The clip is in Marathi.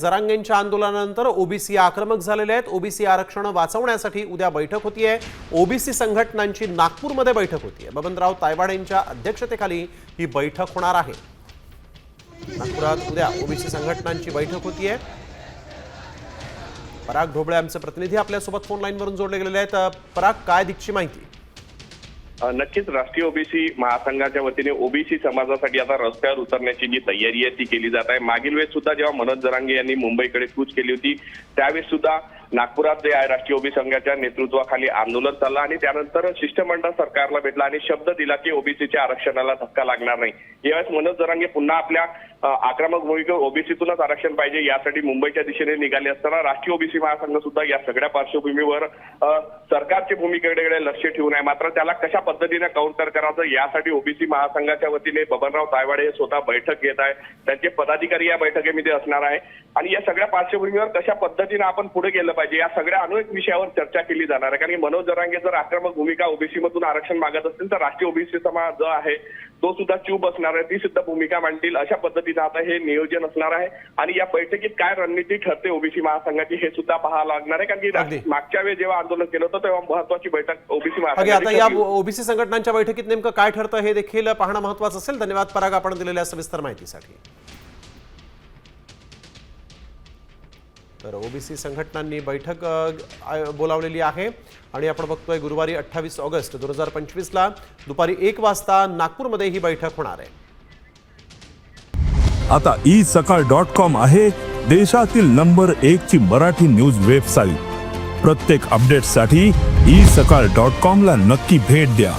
जरांगेंच्या आंदोलनानंतर ओबीसी आक्रमक झालेले आहेत। ओबीसी आरक्षण वाचवण्यासाठी उद्या बैठक होतीये। ओबीसी संघटनांची नागपूरमध्ये बैठक होतीये। बबनराव तायवाडेंच्या अध्यक्षतेखाली ही बैठक होणार आहे। नागपुरात उद्या ओबीसी संघटनांची बैठक होतीये। पराग ढोबळे आमचे प्रतिनिधी आपल्या सोबत फोन लाईनवरून जोडले गेलेले आहेत। पराग, काय दिगची माहिती? नक्कीच राष्ट्रीय ओबीसी महासंघाच्या वतीने ओबीसी समाजासाठी आता रस्त्यावर उतरण्याची जी तयारी आहे ती केली जात आहे। मागील वेळेस सुद्धा जेव्हा मनोज जरांगे यांनी मुंबईकडे कूच केली होती त्यावेळेस सुद्धा नागपुरात जे आहे राष्ट्रीय ओबीसी संघाच्या नेतृत्वाखाली आंदोलन चाललं आणि त्यानंतर शिष्टमंडळ सरकारला भेटला आणि शब्द दिला की ओबीसीच्या आरक्षणाला धक्का लागणार नाही। यावेळेस मनोज जरांगे पुन्हा आपल्या आक्रमक भूमिकेवर ओबीसीतूनच आरक्षण पाहिजे यासाठी मुंबईच्या दिशेने निघाले असताना राष्ट्रीय ओबीसी महासंघ सुद्धा या सगळ्या पार्श्वभूमीवर सरकारची भूमिकेकडे लक्ष ठेवून आहे। मात्र त्याला कशा पद्धतीने काउंटर करायचं यासाठी ओबीसी महासंघाच्या वतीने बबनराव तायवाडे हे स्वतः बैठक घेत आहे। त्यांचे पदाधिकारी या बैठकीमध्ये असणार आहे आणि या सगळ्या पार्श्वभूमीवर कशा पद्धतीने आपण पुढे गेलं पाहिजे या सगळ्या अनेक विषयावर चर्चा केली जाणार आहे। कारण मनोज जरांगे जर आक्रमक भूमिका ओबीसी मधून आरक्षण मागत असतील तर राष्ट्रीय ओबीसी समाज जो आहे तो सुद्धा चूप असणार आहे, ती सुद्धा भूमिका मांडतील। अशा पद्धतीने आता हे नियोजन असणार आहे आणि या बैठकीत काय रणनीती ठरते ओबीसी महासंघाची हे सुद्धा पाहावं लागणार आहे। कारण की मागच्या वेळी जेव्हा आंदोलन केलं होतं तेव्हा महत्वाची बैठक ओबीसी महासंघाची आता या ओबीसी संघटनांच्या बैठकीत नेमकं काय ठरतं हे देखील पाहणं महत्त्वाचं असेल। धन्यवाद पराग, आपण दिलेल्या सविस्तर माहितीसाठी। तर ओबीसी संघटनांनी बैठक बोलावलेली आहे आणि आपण बघतोय गुरुवारी 28 ऑगस्ट 2025 ला दुपारी 1 वाजता नागपूरमध्ये ही बैठक होणार आहे। आता isakal.com आहे देशातील नंबर 1 ची मराठी न्यूज वेबसाईट। प्रत्येक अपडेटसाठी isakal.com ला नक्की भेट द्या।